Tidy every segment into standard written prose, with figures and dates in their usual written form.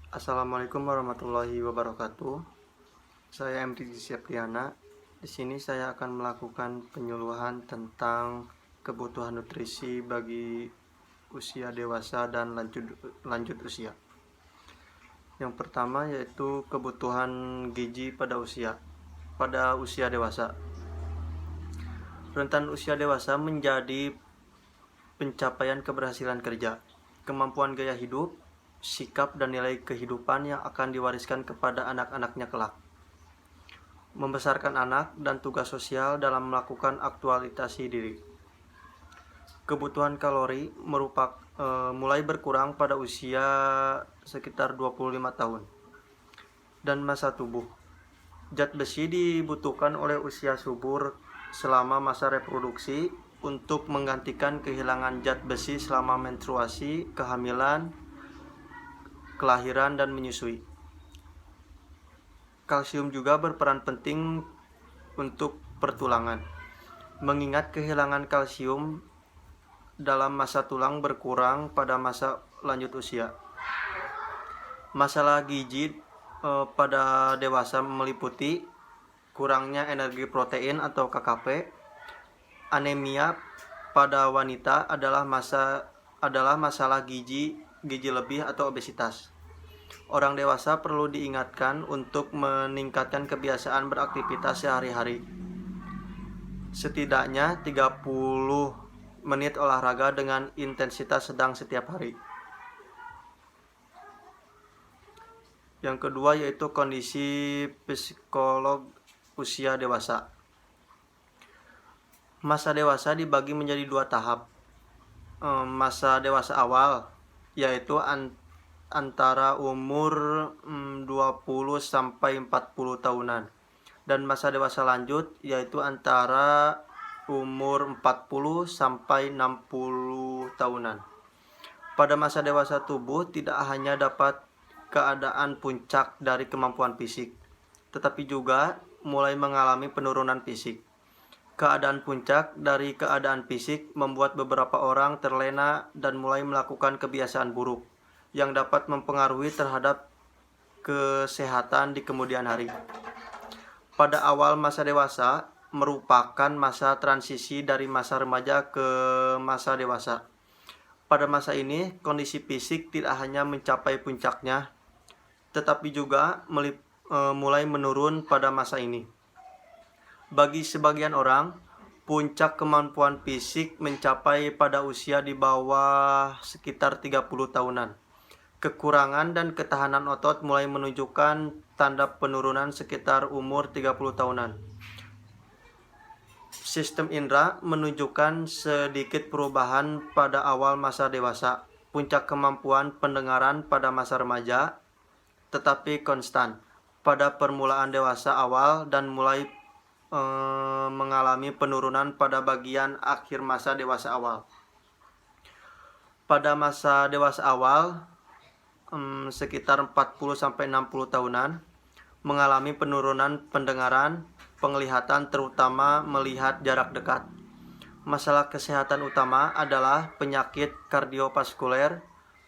Assalamualaikum warahmatullahi wabarakatuh. Saya MT Septiana. Di sini saya akan melakukan penyuluhan tentang kebutuhan nutrisi bagi usia dewasa dan lanjut usia. Yang pertama yaitu kebutuhan gizi pada usia dewasa. Rentan usia dewasa menjadi pencapaian keberhasilan kerja, kemampuan gaya hidup, sikap dan nilai kehidupan yang akan diwariskan kepada anak-anaknya kelak. Membesarkan anak dan tugas sosial dalam melakukan aktualisasi diri. Kebutuhan kalori mulai berkurang pada usia sekitar 25 tahun. Dan masa tubuh. Zat besi dibutuhkan oleh usia subur selama masa reproduksi untuk menggantikan kehilangan zat besi selama menstruasi, kehamilan, kelahiran, dan menyusui. Kalsium juga berperan penting untuk pertulangan, mengingat kehilangan kalsium dalam masa tulang berkurang pada masa lanjut usia. Masalah gizi pada dewasa meliputi kurangnya energi protein atau KKP. Anemia pada wanita adalah masalah gizi lebih atau obesitas. Orang dewasa perlu diingatkan untuk meningkatkan kebiasaan beraktivitas sehari-hari. Setidaknya 30 menit olahraga dengan intensitas sedang setiap hari. Yang kedua yaitu kondisi psikolog usia dewasa. Masa dewasa dibagi menjadi 2 tahap. Masa dewasa awal yaitu antara umur 20 sampai 40 tahunan, dan masa dewasa lanjut yaitu antara umur 40 sampai 60 tahunan. Pada masa dewasa tubuh tidak hanya dapat keadaan puncak dari kemampuan fisik, tetapi juga mulai mengalami penurunan fisik. Keadaan puncak dari keadaan fisik membuat beberapa orang terlena dan mulai melakukan kebiasaan buruk yang dapat mempengaruhi terhadap kesehatan di kemudian hari. Pada awal masa dewasa merupakan masa transisi dari masa remaja ke masa dewasa. Pada masa ini, kondisi fisik tidak hanya mencapai puncaknya, tetapi juga mulai menurun pada masa ini. Bagi sebagian orang, puncak kemampuan fisik mencapai pada usia di bawah sekitar 30 tahunan. Kekurangan dan ketahanan otot mulai menunjukkan tanda penurunan sekitar umur 30 tahunan. Sistem indera menunjukkan sedikit perubahan pada awal masa dewasa. Puncak kemampuan pendengaran pada masa remaja, tetapi konstan pada permulaan dewasa awal dan mulai mengalami penurunan pada bagian akhir masa dewasa awal. Pada masa dewasa awal sekitar 40-60 tahunan mengalami penurunan pendengaran, penglihatan, terutama melihat jarak dekat. Masalah kesehatan utama adalah penyakit kardiovaskuler,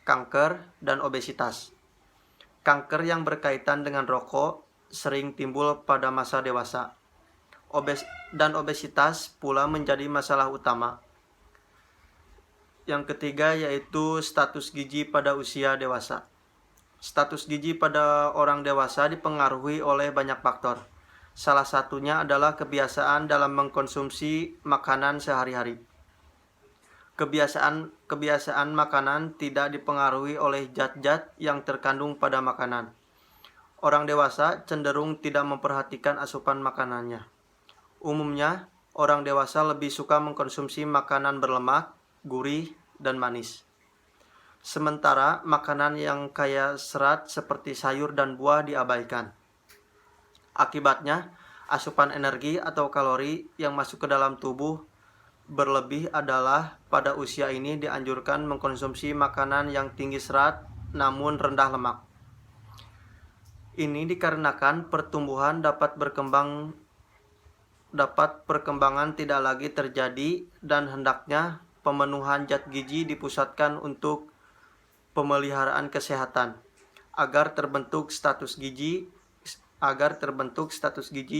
kanker, dan obesitas. Kanker yang berkaitan dengan rokok sering timbul pada masa dewasa. Obesitas pula menjadi masalah utama. Yang ketiga yaitu status gizi pada usia dewasa. Status gizi pada orang dewasa dipengaruhi oleh banyak faktor. Salah satunya adalah kebiasaan dalam mengkonsumsi makanan sehari-hari. Kebiasaan makanan tidak dipengaruhi oleh zat-zat yang terkandung pada makanan. Orang dewasa cenderung tidak memperhatikan asupan makanannya. Umumnya, orang dewasa lebih suka mengkonsumsi makanan berlemak, gurih, dan manis. Sementara makanan yang kaya serat seperti sayur dan buah diabaikan. Akibatnya, asupan energi atau kalori yang masuk ke dalam tubuh berlebih adalah pada usia ini dianjurkan mengkonsumsi makanan yang tinggi serat namun rendah lemak. Ini dikarenakan pertumbuhan perkembangan tidak lagi terjadi dan hendaknya pemenuhan zat gizi dipusatkan untuk pemeliharaan kesehatan. agar terbentuk status gizi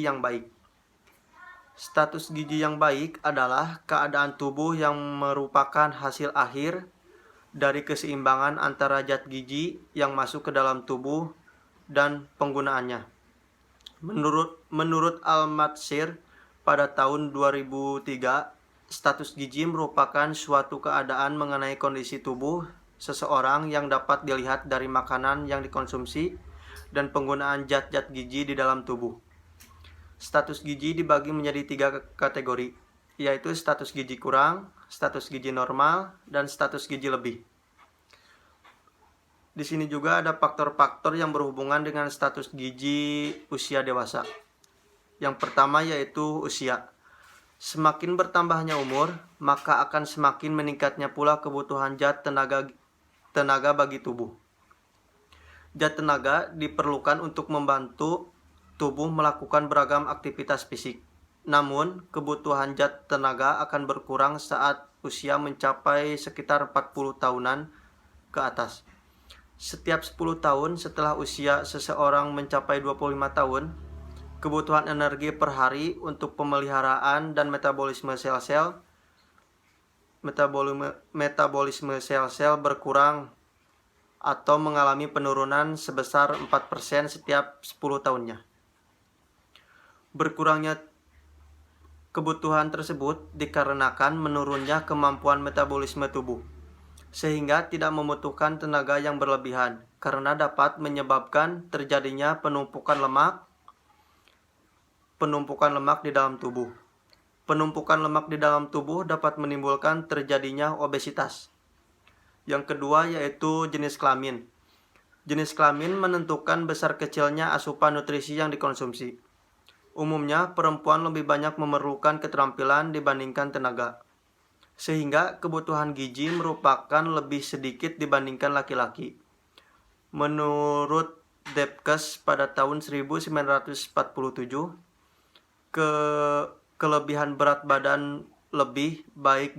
yang baik. Status gizi yang baik adalah keadaan tubuh yang merupakan hasil akhir dari keseimbangan antara zat gizi yang masuk ke dalam tubuh dan penggunaannya. Menurut Al-Matsir pada tahun 2003, status gizi merupakan suatu keadaan mengenai kondisi tubuh seseorang yang dapat dilihat dari makanan yang dikonsumsi dan penggunaan zat-zat gizi di dalam tubuh. Status gizi dibagi menjadi 3 kategori, yaitu status gizi kurang, status gizi normal, dan status gizi lebih. Di sini juga ada faktor-faktor yang berhubungan dengan status gizi usia dewasa. Yang pertama yaitu usia. Semakin bertambahnya umur, maka akan semakin meningkatnya pula kebutuhan zat tenaga bagi tubuh. Zat tenaga diperlukan untuk membantu tubuh melakukan beragam aktivitas fisik. Namun, kebutuhan zat tenaga akan berkurang saat usia mencapai sekitar 40 tahunan ke atas. Setiap 10 tahun setelah usia seseorang mencapai 25 tahun, kebutuhan energi per hari untuk pemeliharaan dan metabolisme sel-sel berkurang atau mengalami penurunan sebesar 4% setiap 10 tahunnya. Berkurangnya kebutuhan tersebut dikarenakan menurunnya kemampuan metabolisme tubuh, sehingga tidak membutuhkan tenaga yang berlebihan, karena dapat menyebabkan terjadinya penumpukan lemak di dalam tubuh. Penumpukan lemak di dalam tubuh dapat menimbulkan terjadinya obesitas. Yang kedua yaitu jenis kelamin. Jenis kelamin menentukan besar kecilnya asupan nutrisi yang dikonsumsi. Umumnya, perempuan lebih banyak memerlukan keterampilan dibandingkan tenaga, sehingga kebutuhan gizi merupakan lebih sedikit dibandingkan laki-laki. Menurut Debkes pada tahun 1947, kelebihan berat badan lebih banyak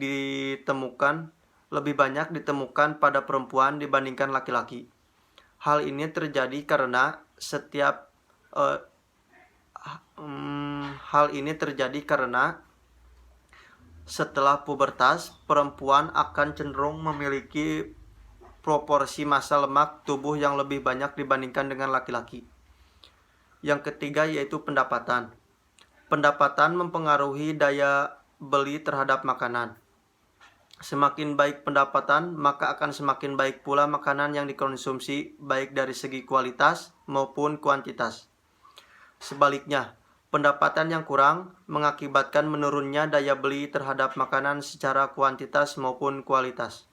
ditemukan pada perempuan dibandingkan laki-laki. Hal ini terjadi karena setelah pubertas, perempuan akan cenderung memiliki proporsi massa lemak tubuh yang lebih banyak dibandingkan dengan laki-laki. Yang ketiga yaitu pendapatan. Pendapatan mempengaruhi daya beli terhadap makanan. Semakin baik pendapatan, maka akan semakin baik pula makanan yang dikonsumsi, baik dari segi kualitas maupun kuantitas. Sebaliknya, pendapatan yang kurang mengakibatkan menurunnya daya beli terhadap makanan secara kuantitas maupun kualitas.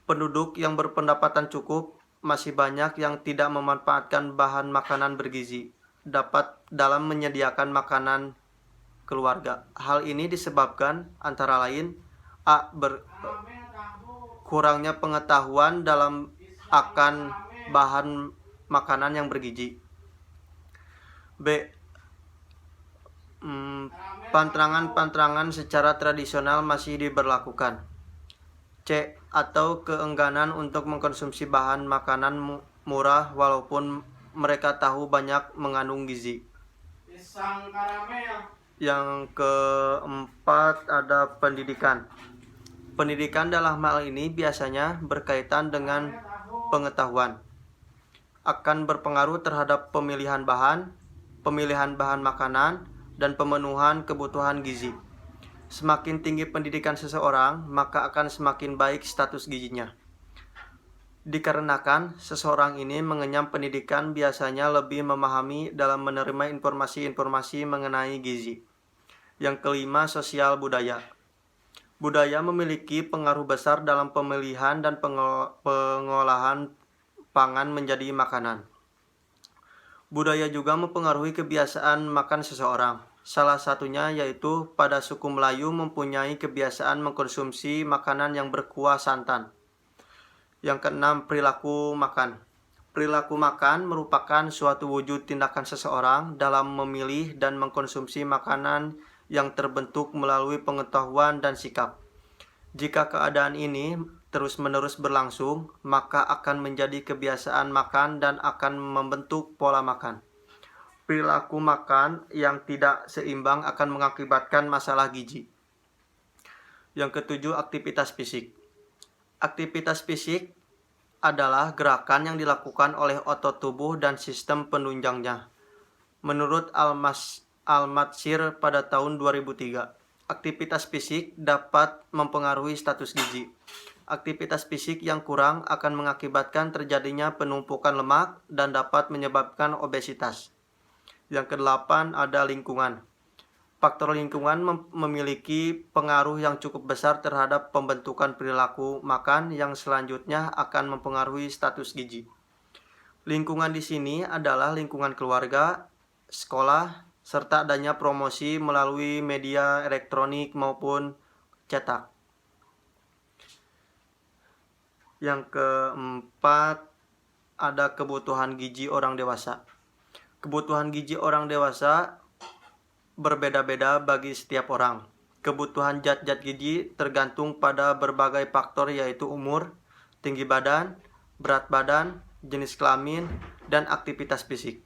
Penduduk yang berpendapatan cukup masih banyak yang tidak memanfaatkan bahan makanan bergizi dalam menyediakan makanan keluarga. Hal ini disebabkan antara lain kurangnya pengetahuan akan bahan makanan yang bergizi. B. Pantrangan secara tradisional masih diberlakukan. C. Atau keengganan untuk mengkonsumsi bahan makanan murah walaupun mereka tahu banyak mengandung gizi. Yang keempat ada pendidikan. Pendidikan dalam hal ini biasanya berkaitan dengan pengetahuan. Akan berpengaruh terhadap pemilihan bahan makanan, dan pemenuhan kebutuhan gizi. Semakin tinggi pendidikan seseorang, maka akan semakin baik status gizinya. Dikarenakan seseorang ini mengenyam pendidikan biasanya lebih memahami dalam menerima informasi-informasi mengenai gizi. Yang kelima, sosial budaya. Budaya memiliki pengaruh besar dalam pemilihan dan pengolahan pangan menjadi makanan. Budaya juga mempengaruhi kebiasaan makan seseorang. Salah satunya yaitu pada suku Melayu mempunyai kebiasaan mengkonsumsi makanan yang berkuah santan. Yang keenam, perilaku makan. Perilaku makan merupakan suatu wujud tindakan seseorang dalam memilih dan mengkonsumsi makanan yang terbentuk melalui pengetahuan dan sikap. Jika keadaan ini terus-menerus berlangsung, maka akan menjadi kebiasaan makan dan akan membentuk pola makan. Perilaku makan yang tidak seimbang akan mengakibatkan masalah gizi. Yang ketujuh, aktivitas fisik. Aktivitas fisik adalah gerakan yang dilakukan oleh otot tubuh dan sistem penunjangnya. Menurut Al-Matsir pada tahun 2003, aktivitas fisik dapat mempengaruhi status gizi. Aktivitas fisik yang kurang akan mengakibatkan terjadinya penumpukan lemak dan dapat menyebabkan obesitas. Yang kedelapan ada lingkungan. Faktor lingkungan memiliki pengaruh yang cukup besar terhadap pembentukan perilaku makan yang selanjutnya akan mempengaruhi status gizi. Lingkungan di sini adalah lingkungan keluarga, sekolah, serta adanya promosi melalui media elektronik maupun cetak. Yang keempat ada kebutuhan gizi orang dewasa. Kebutuhan gizi orang dewasa berbeda-beda bagi setiap orang. Kebutuhan zat-zat gizi tergantung pada berbagai faktor yaitu umur, tinggi badan, berat badan, jenis kelamin, dan aktivitas fisik.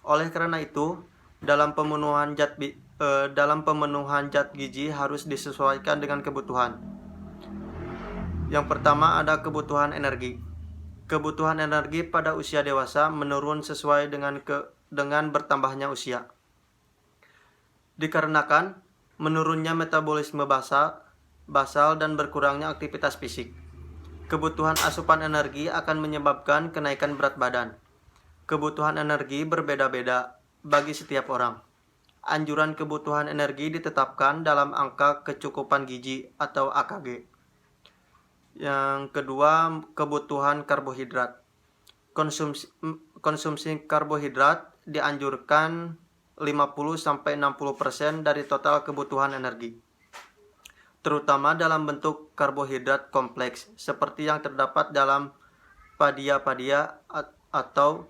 Oleh karena itu, dalam pemenuhan zat gizi harus disesuaikan dengan kebutuhan. Yang pertama ada kebutuhan energi. Kebutuhan energi pada usia dewasa menurun sesuai dengan bertambahnya usia. Dikarenakan menurunnya metabolisme basal dan berkurangnya aktivitas fisik. Kebutuhan asupan energi akan menyebabkan kenaikan berat badan. Kebutuhan energi berbeda-beda bagi setiap orang. Anjuran kebutuhan energi ditetapkan dalam angka kecukupan gizi atau AKG. Yang kedua, kebutuhan karbohidrat. Konsumsi karbohidrat dianjurkan 50-60% dari total kebutuhan energi, terutama dalam bentuk karbohidrat kompleks seperti yang terdapat dalam padia-padia atau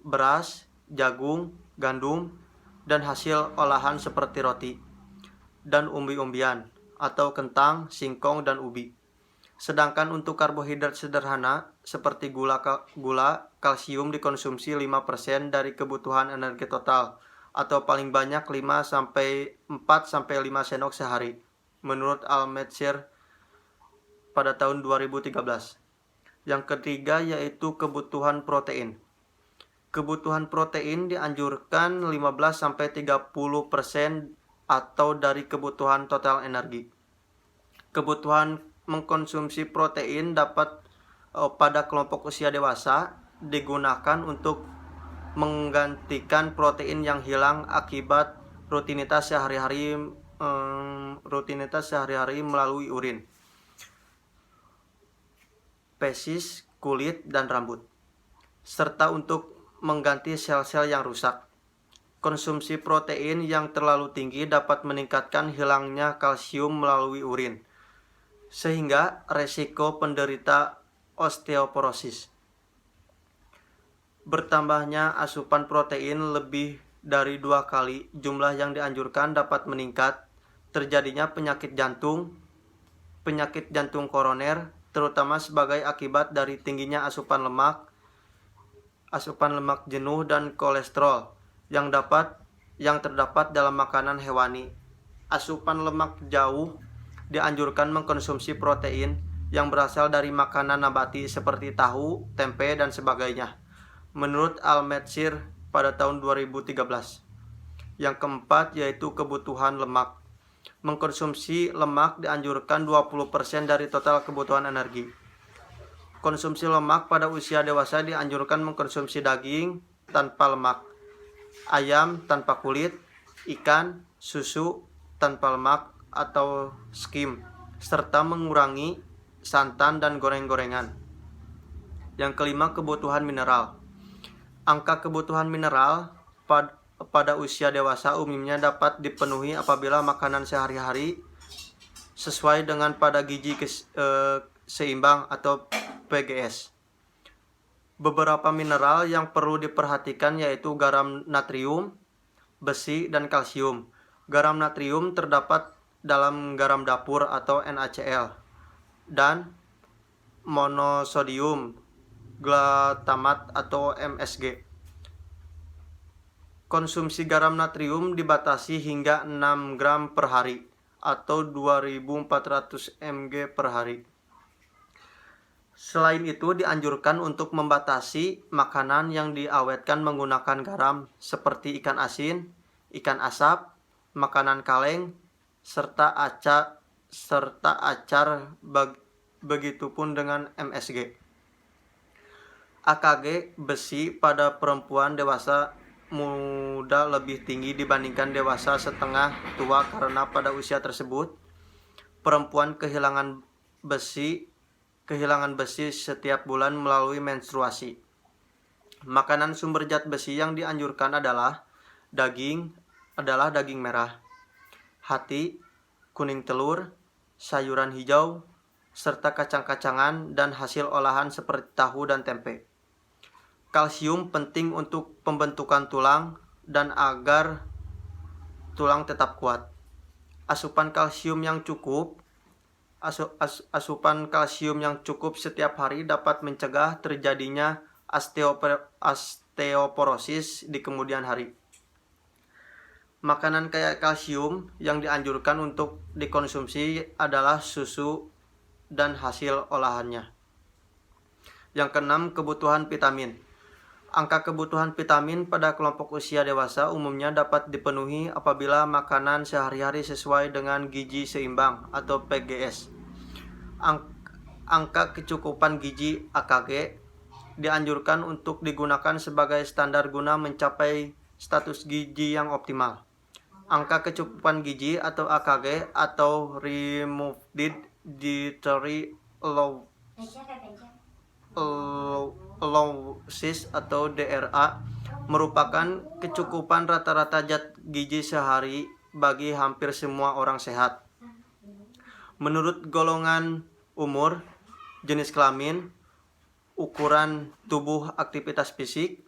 beras, jagung, gandum, dan hasil olahan seperti roti, dan umbi-umbian atau kentang, singkong, dan ubi. Sedangkan untuk karbohidrat sederhana seperti gula, kalsium dikonsumsi 5% dari kebutuhan energi total atau paling banyak 4-5 sendok sehari menurut Al-Matsir pada tahun 2013. Yang ketiga yaitu kebutuhan protein. Kebutuhan protein dianjurkan 15-30% atau dari kebutuhan total energi. Kebutuhan mengkonsumsi protein dapat pada kelompok usia dewasa digunakan untuk menggantikan protein yang hilang akibat rutinitas sehari-hari melalui urin, fesis, kulit, dan rambut, serta untuk mengganti sel-sel yang rusak. Konsumsi protein yang terlalu tinggi dapat meningkatkan hilangnya kalsium melalui urin, sehingga resiko penderita osteoporosis. Bertambahnya asupan protein lebih dari 2 kali jumlah yang dianjurkan dapat meningkat terjadinya penyakit jantung koroner, terutama sebagai akibat dari tingginya asupan lemak jenuh dan kolesterol yang terdapat dalam makanan hewani. Asupan lemak jauh dianjurkan mengkonsumsi protein yang berasal dari makanan nabati seperti tahu, tempe, dan sebagainya menurut Al-Matsir pada tahun 2013. Yang keempat yaitu kebutuhan lemak. Mengkonsumsi lemak dianjurkan 20% dari total kebutuhan energi. Konsumsi lemak pada usia dewasa dianjurkan mengkonsumsi daging tanpa lemak, ayam tanpa kulit, ikan, susu tanpa lemak atau skim, serta mengurangi santan dan goreng-gorengan. Yang kelima, kebutuhan mineral. Angka kebutuhan mineral pada usia dewasa umumnya dapat dipenuhi apabila makanan sehari-hari sesuai dengan pada gizi seimbang atau PGS. Beberapa mineral yang perlu diperhatikan yaitu garam natrium, besi, dan kalsium. Garam natrium terdapat dalam garam dapur atau NaCl, dan monosodium glutamat atau MSG. Konsumsi garam natrium dibatasi hingga 6 gram per hari atau 2400 mg per hari. Selain itu, dianjurkan untuk membatasi makanan yang diawetkan menggunakan garam seperti ikan asin, ikan asap, makanan kaleng, serta acar, begitupun dengan MSG. AKG besi pada perempuan dewasa muda lebih tinggi dibandingkan dewasa setengah tua karena pada usia tersebut perempuan kehilangan besi setiap bulan melalui menstruasi. Makanan sumber zat besi yang dianjurkan adalah daging merah, hati, kuning telur, sayuran hijau, serta kacang-kacangan dan hasil olahan seperti tahu dan tempe. Kalsium penting untuk pembentukan tulang dan agar tulang tetap kuat. Asupan kalsium yang cukup setiap hari dapat mencegah terjadinya osteoporosis di kemudian hari. Makanan kaya kalsium yang dianjurkan untuk dikonsumsi adalah susu dan hasil olahannya. Yang keenam, kebutuhan vitamin. Angka kebutuhan vitamin pada kelompok usia dewasa umumnya dapat dipenuhi apabila makanan sehari-hari sesuai dengan gizi seimbang atau PGS. Angka kecukupan gizi AKG dianjurkan untuk digunakan sebagai standar guna mencapai status gizi yang optimal. Angka kecukupan gizi atau AKG atau Removed Dietary Allowances atau DRA merupakan kecukupan rata-rata zat gizi sehari bagi hampir semua orang sehat. Menurut golongan umur, jenis kelamin, ukuran tubuh, aktivitas fisik,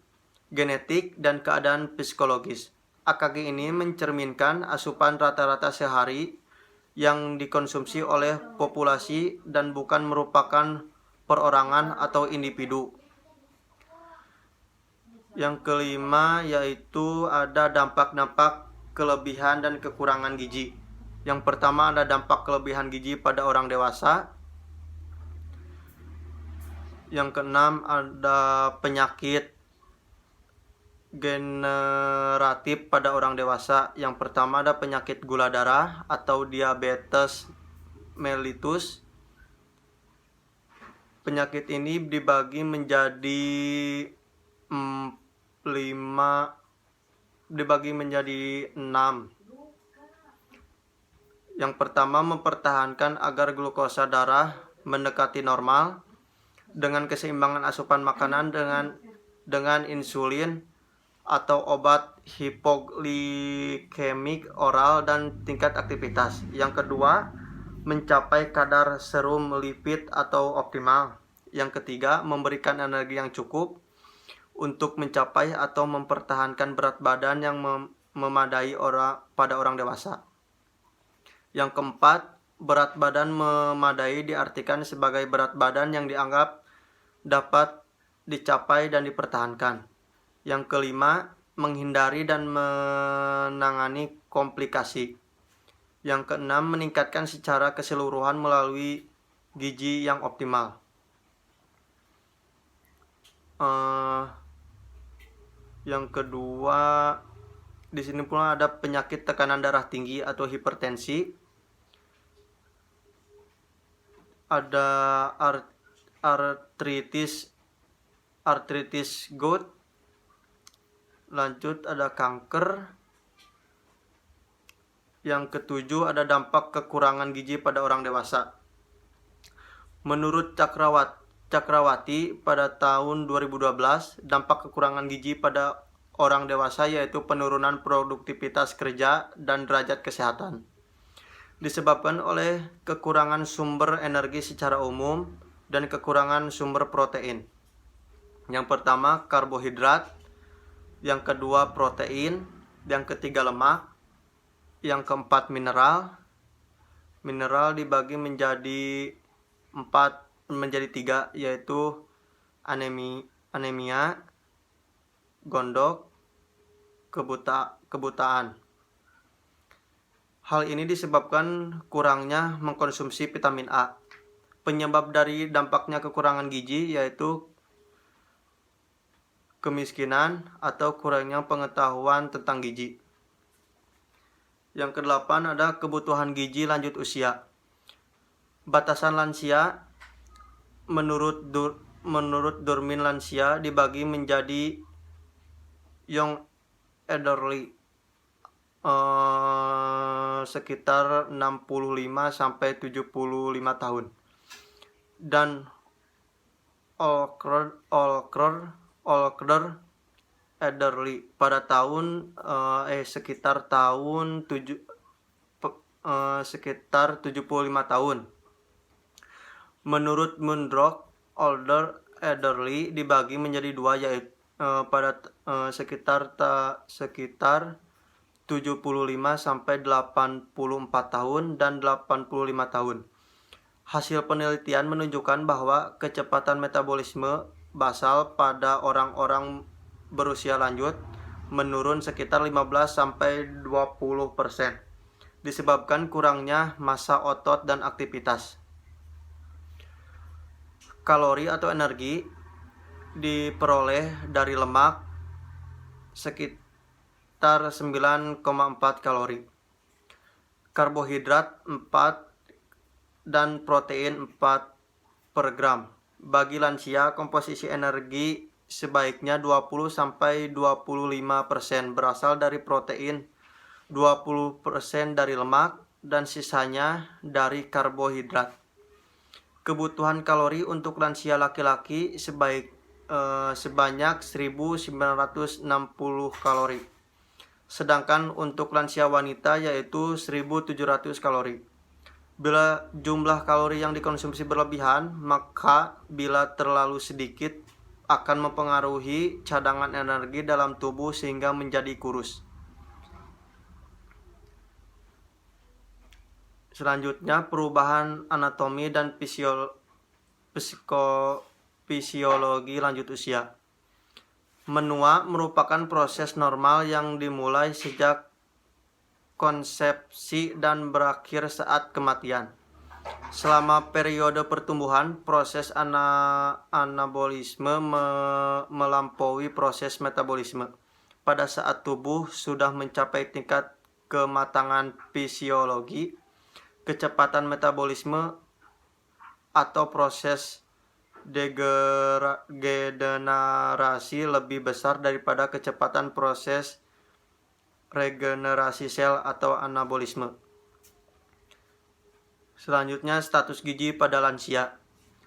genetik, dan keadaan psikologis. AKG ini mencerminkan asupan rata-rata sehari yang dikonsumsi oleh populasi dan bukan merupakan perorangan atau individu. Yang kelima yaitu ada dampak-dampak kelebihan dan kekurangan gizi. Yang pertama ada dampak kelebihan gizi pada orang dewasa. Yang keenam ada penyakit generatif pada orang dewasa. Yang pertama ada penyakit gula darah atau diabetes mellitus. Penyakit ini dibagi menjadi 6. Yang pertama, mempertahankan agar glukosa darah mendekati normal dengan keseimbangan asupan makanan dengan insulin atau obat hipoglikemik oral dan tingkat aktivitas. Yang kedua, mencapai kadar serum lipid atau optimal. Yang ketiga, memberikan energi yang cukup untuk mencapai atau mempertahankan berat badan yang memadai pada orang dewasa. Yang keempat, berat badan memadai diartikan sebagai berat badan yang dianggap dapat dicapai dan dipertahankan. Yang kelima, menghindari dan menangani komplikasi. Yang keenam, meningkatkan secara keseluruhan melalui gizi yang optimal. Yang kedua, di sini pula ada penyakit tekanan darah tinggi atau hipertensi. Ada artritis gout. Lanjut ada kanker. Yang ketujuh ada dampak kekurangan gizi pada orang dewasa. Menurut Cakrawati pada tahun 2012, dampak kekurangan gizi pada orang dewasa yaitu penurunan produktivitas kerja dan derajat kesehatan. Disebabkan oleh kekurangan sumber energi secara umum dan kekurangan sumber protein. Yang pertama karbohidrat, yang kedua protein, yang ketiga lemak, yang keempat mineral. Mineral dibagi menjadi 4 menjadi 3, yaitu anemia, gondok, kebutaan. Hal ini disebabkan kurangnya mengkonsumsi vitamin A. Penyebab dari dampaknya kekurangan gizi yaitu kemiskinan atau kurangnya pengetahuan tentang gizi. Yang ke-8 ada kebutuhan gizi lanjut usia. Batasan lansia menurut Durmin lansia dibagi menjadi young elderly sekitar 65 sampai 75 tahun, dan older elderly pada tahun sekitar 75 tahun. Menurut Mundrock, older elderly dibagi menjadi 2, yaitu pada sekitar 75 sampai 84 tahun dan 85 tahun. Hasil penelitian menunjukkan bahwa kecepatan metabolisme basal pada orang-orang berusia lanjut menurun sekitar 15 sampai 20% disebabkan kurangnya massa otot dan aktivitas. Kalori atau energi diperoleh dari lemak sekitar 9,4 kalori, karbohidrat 4 dan protein 4 per gram. Bagi lansia, komposisi energi sebaiknya 20 sampai 25% berasal dari protein, 20% dari lemak, dan sisanya dari karbohidrat. Kebutuhan kalori untuk lansia laki-laki sebanyak 1960 kalori. Sedangkan untuk lansia wanita yaitu 1700 kalori. Bila jumlah kalori yang dikonsumsi berlebihan, maka bila terlalu sedikit akan mempengaruhi cadangan energi dalam tubuh sehingga menjadi kurus. Selanjutnya, perubahan anatomi dan psikofisiologi lanjut usia. Menua merupakan proses normal yang dimulai sejak konsepsi dan berakhir saat kematian. Selama periode pertumbuhan, proses anabolisme melampaui proses metabolisme. Pada saat tubuh sudah mencapai tingkat kematangan fisiologi, kecepatan metabolisme atau proses degenerasi lebih besar daripada kecepatan proses regenerasi sel atau anabolisme. Selanjutnya, status gizi pada lansia.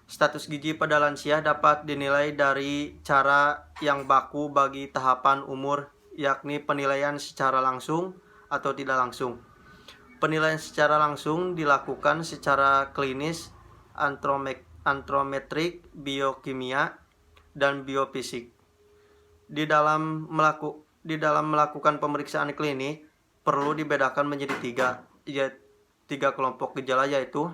Status gizi pada lansia dapat dinilai dari cara yang baku bagi tahapan umur, yakni penilaian secara langsung atau tidak langsung. Penilaian secara langsung dilakukan secara klinis, antrometrik, biokimia, dan biofisik. Di dalam melakukan pemeriksaan klinik perlu dibedakan menjadi 3 kelompok gejala, yaitu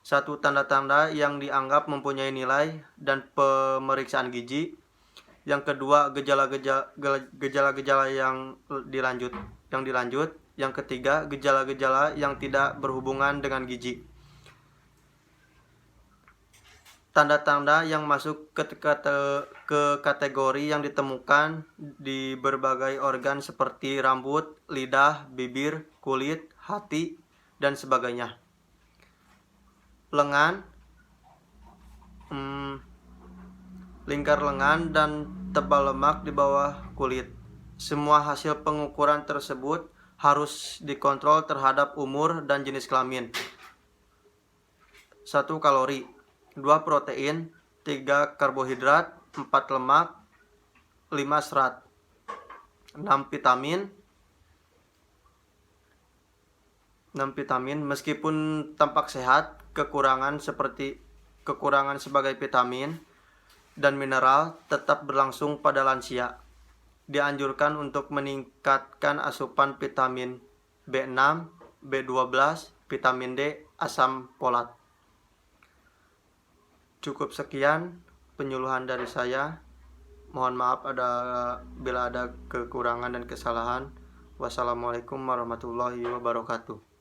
1. Tanda-tanda yang dianggap mempunyai nilai dan pemeriksaan gizi. Yang kedua, gejala-gejala yang dilanjut. Yang ketiga, gejala-gejala yang tidak berhubungan dengan gizi. Tanda-tanda yang masuk ke kategori yang ditemukan di berbagai organ seperti rambut, lidah, bibir, kulit, hati, dan sebagainya. Lengan, lingkar lengan, dan tebal lemak di bawah kulit. Semua hasil pengukuran tersebut harus dikontrol terhadap umur dan jenis kelamin. 1. Kalori, 2. Protein, 3. Karbohidrat, 4. Lemak, 5. Serat, 6. Vitamin. Meskipun tampak sehat, kekurangan sebagai vitamin dan mineral tetap berlangsung pada lansia. Dianjurkan untuk meningkatkan asupan vitamin B6, B12, vitamin D, asam folat. Cukup sekian penyuluhan dari saya. Mohon maaf bila ada kekurangan dan kesalahan. Wassalamualaikum warahmatullahi wabarakatuh.